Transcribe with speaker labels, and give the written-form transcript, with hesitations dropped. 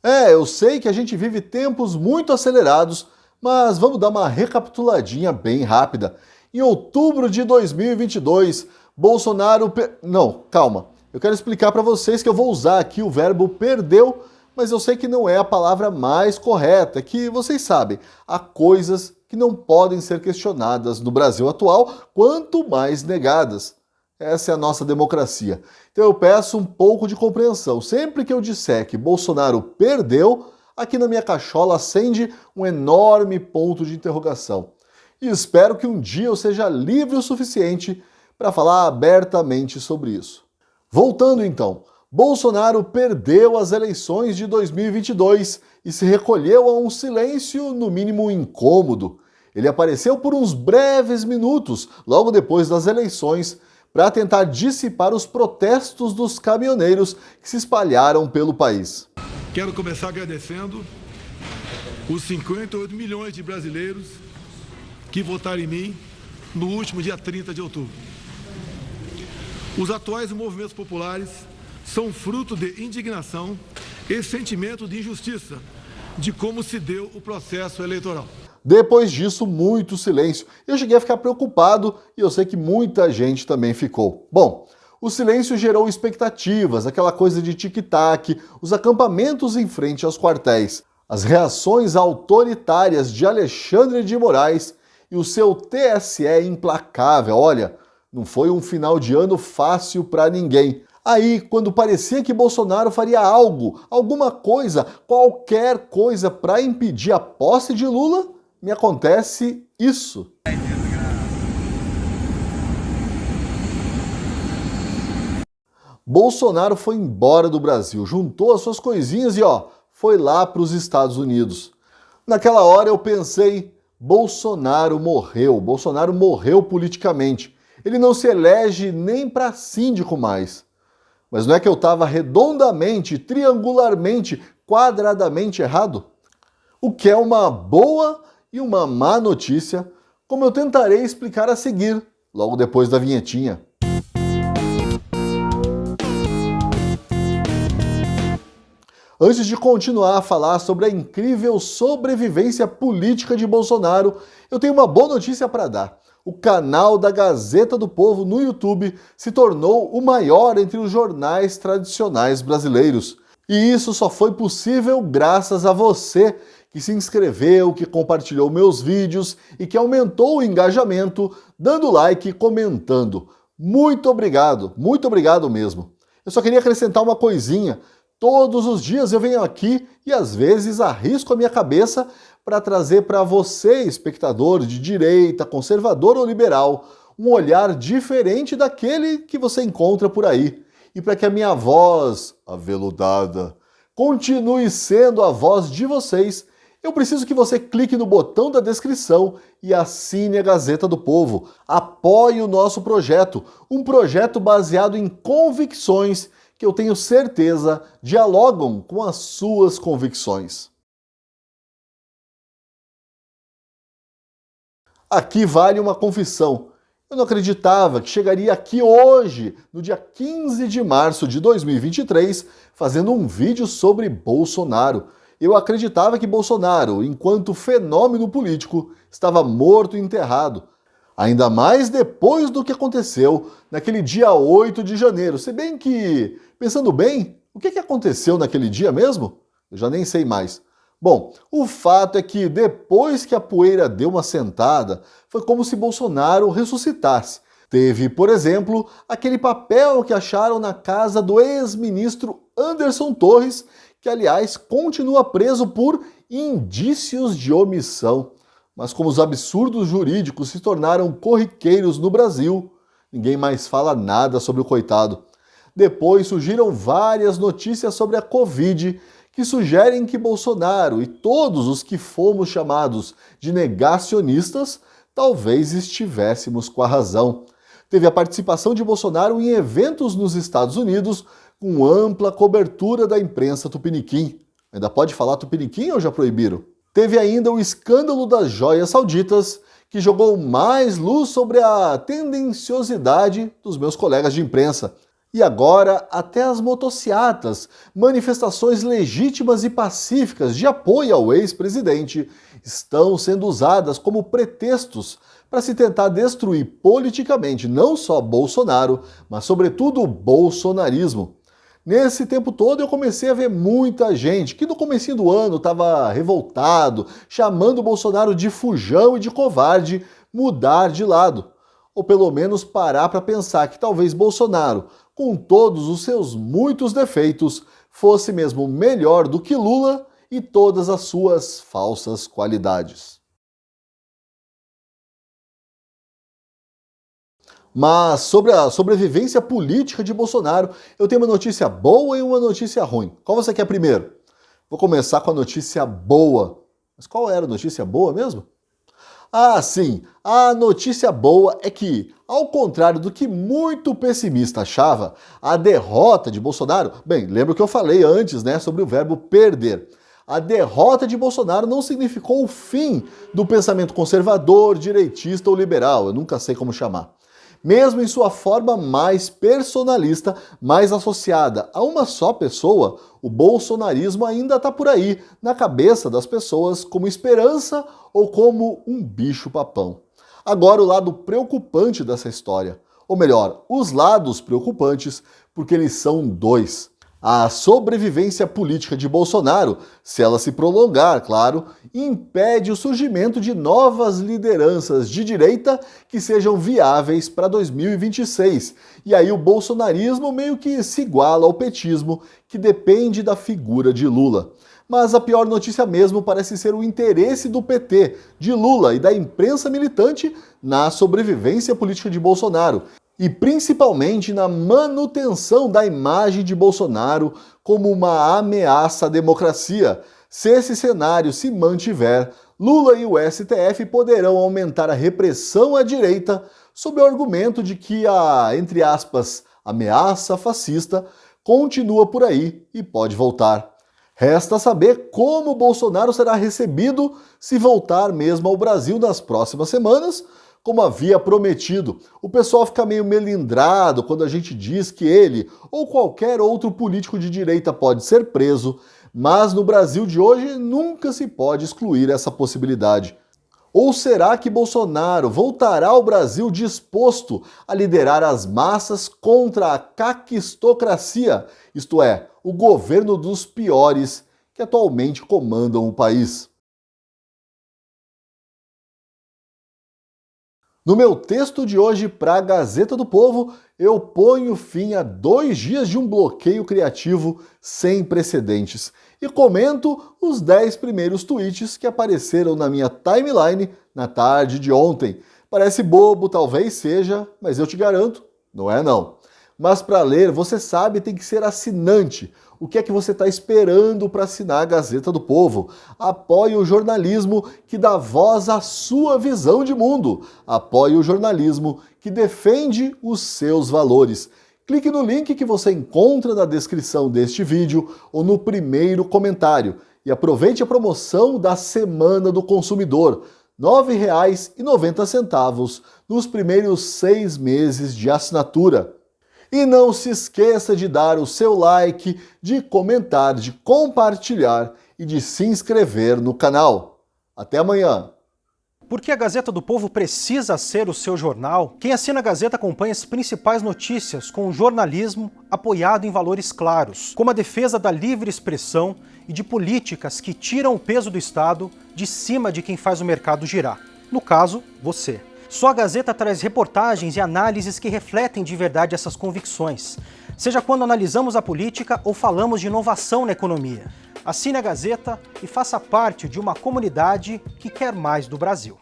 Speaker 1: Eu sei que a gente vive tempos muito acelerados, mas vamos dar uma recapituladinha bem rápida. Em outubro de 2022, Bolsonaro... Não, calma. Eu quero explicar para vocês que eu vou usar aqui o verbo perdeu, mas eu sei que não é a palavra mais correta, que vocês sabem, há coisas que não podem ser questionadas no Brasil atual, quanto mais negadas. Essa é a nossa democracia. Então eu peço um pouco de compreensão. Sempre que eu disser que Bolsonaro perdeu, aqui na minha cachola acende um enorme ponto de interrogação. E espero que um dia eu seja livre o suficiente para falar abertamente sobre isso. Voltando então, Bolsonaro perdeu as eleições de 2022 e se recolheu a um silêncio no mínimo incômodo. Ele apareceu por uns breves minutos logo depois das eleições para tentar dissipar os protestos dos caminhoneiros que se espalharam pelo país.
Speaker 2: Quero começar agradecendo os 58 milhões de brasileiros que votaram em mim no último dia 30 de outubro. Os atuais movimentos populares são fruto de indignação e sentimento de injustiça de como se deu o processo eleitoral.
Speaker 1: Depois disso, muito silêncio. Eu cheguei a ficar preocupado e eu sei que muita gente também ficou. Bom, o silêncio gerou expectativas, aquela coisa de tic-tac, os acampamentos em frente aos quartéis, as reações autoritárias de Alexandre de Moraes e o seu TSE implacável. Olha, não foi um final de ano fácil para ninguém. Aí, quando parecia que Bolsonaro faria algo, alguma coisa, qualquer coisa para impedir a posse de Lula, me acontece isso. Bolsonaro foi embora do Brasil, juntou as suas coisinhas e foi lá para os Estados Unidos. Naquela hora eu pensei, Bolsonaro morreu politicamente. Ele não se elege nem para síndico mais. Mas não é que eu estava redondamente, triangularmente, quadradamente errado? O que é uma boa e uma má notícia, como eu tentarei explicar a seguir, logo depois da vinhetinha. Antes de continuar a falar sobre a incrível sobrevivência política de Bolsonaro, eu tenho uma boa notícia para dar. O canal da Gazeta do Povo no YouTube se tornou o maior entre os jornais tradicionais brasileiros. E isso só foi possível graças a você que se inscreveu, que compartilhou meus vídeos e que aumentou o engajamento, dando like e comentando. Muito obrigado mesmo. Eu só queria acrescentar uma coisinha. Todos os dias eu venho aqui e às vezes arrisco a minha cabeça para trazer para você, espectador de direita, conservador ou liberal, um olhar diferente daquele que você encontra por aí. E para que a minha voz, aveludada, continue sendo a voz de vocês, eu preciso que você clique no botão da descrição e assine a Gazeta do Povo. Apoie o nosso projeto, um projeto baseado em convicções que eu tenho certeza dialogam com as suas convicções. Aqui vale uma confissão. Eu não acreditava que chegaria aqui hoje, no dia 15 de março de 2023, fazendo um vídeo sobre Bolsonaro. Eu acreditava que Bolsonaro, enquanto fenômeno político, estava morto e enterrado. Ainda mais depois do que aconteceu naquele dia 8 de janeiro. Se bem que, pensando bem, o que aconteceu naquele dia mesmo? Eu já nem sei mais. Bom, o fato é que depois que a poeira deu uma sentada, foi como se Bolsonaro ressuscitasse. Teve, por exemplo, aquele papel que acharam na casa do ex-ministro Anderson Torres, que, aliás, continua preso por indícios de omissão. Mas como os absurdos jurídicos se tornaram corriqueiros no Brasil, ninguém mais fala nada sobre o coitado. Depois surgiram várias notícias sobre a Covid, que sugerem que Bolsonaro e todos os que fomos chamados de negacionistas talvez estivéssemos com a razão. Teve a participação de Bolsonaro em eventos nos Estados Unidos com ampla cobertura da imprensa tupiniquim. Ainda pode falar tupiniquim ou já proibiram? Teve ainda o escândalo das joias sauditas, que jogou mais luz sobre a tendenciosidade dos meus colegas de imprensa. E agora, até as motocicletas, manifestações legítimas e pacíficas de apoio ao ex-presidente, estão sendo usadas como pretextos para se tentar destruir politicamente não só Bolsonaro, mas sobretudo o bolsonarismo. Nesse tempo todo eu comecei a ver muita gente que no comecinho do ano estava revoltado, chamando o Bolsonaro de fujão e de covarde, mudar de lado. Ou pelo menos parar para pensar que talvez Bolsonaro, com todos os seus muitos defeitos, fosse mesmo melhor do que Lula e todas as suas falsas qualidades. Mas sobre a sobrevivência política de Bolsonaro, eu tenho uma notícia boa e uma notícia ruim. Qual você quer primeiro? Vou começar com a notícia boa. Mas qual era a notícia boa mesmo? Ah, sim, a notícia boa é que, ao contrário do que muito pessimista achava, a derrota de Bolsonaro... Bem, lembra o que eu falei antes, né, sobre o verbo perder. A derrota de Bolsonaro não significou o fim do pensamento conservador, direitista ou liberal, eu nunca sei como chamar. Mesmo em sua forma mais personalista, mais associada a uma só pessoa, o bolsonarismo ainda está por aí, na cabeça das pessoas, como esperança ou como um bicho-papão. Agora o lado preocupante dessa história, ou melhor, os lados preocupantes, porque eles são dois. A sobrevivência política de Bolsonaro, se ela se prolongar, claro, impede o surgimento de novas lideranças de direita que sejam viáveis para 2026. E aí o bolsonarismo meio que se iguala ao petismo, que depende da figura de Lula. Mas a pior notícia mesmo parece ser o interesse do PT, de Lula e da imprensa militante na sobrevivência política de Bolsonaro. E principalmente na manutenção da imagem de Bolsonaro como uma ameaça à democracia. Se esse cenário se mantiver, Lula e o STF poderão aumentar a repressão à direita sob o argumento de que a, entre aspas, ameaça fascista continua por aí e pode voltar. Resta saber como Bolsonaro será recebido se voltar mesmo ao Brasil nas próximas semanas, como havia prometido. O pessoal fica meio melindrado quando a gente diz que ele ou qualquer outro político de direita pode ser preso, mas no Brasil de hoje nunca se pode excluir essa possibilidade. Ou será que Bolsonaro voltará ao Brasil disposto a liderar as massas contra a caquistocracia, isto é, o governo dos piores que atualmente comandam o país? No meu texto de hoje para a Gazeta do Povo, eu ponho fim a 2 dias de um bloqueio criativo sem precedentes e comento os 10 primeiros tweets que apareceram na minha timeline na tarde de ontem. Parece bobo, talvez seja, mas eu te garanto, não é não. Mas para ler, você sabe, tem que ser assinante. O que é que você está esperando para assinar a Gazeta do Povo? Apoie o jornalismo que dá voz à sua visão de mundo. Apoie o jornalismo que defende os seus valores. Clique no link que você encontra na descrição deste vídeo ou no primeiro comentário. E aproveite a promoção da Semana do Consumidor. R$ 9,90 nos primeiros 6 meses de assinatura. E não se esqueça de dar o seu like, de comentar, de compartilhar e de se inscrever no canal. Até amanhã!
Speaker 3: Porque a Gazeta do Povo precisa ser o seu jornal, quem assina a Gazeta acompanha as principais notícias com um jornalismo apoiado em valores claros, como a defesa da livre expressão e de políticas que tiram o peso do Estado de cima de quem faz o mercado girar. No caso, você. Só a Gazeta traz reportagens e análises que refletem de verdade essas convicções, seja quando analisamos a política ou falamos de inovação na economia. Assine a Gazeta e faça parte de uma comunidade que quer mais do Brasil.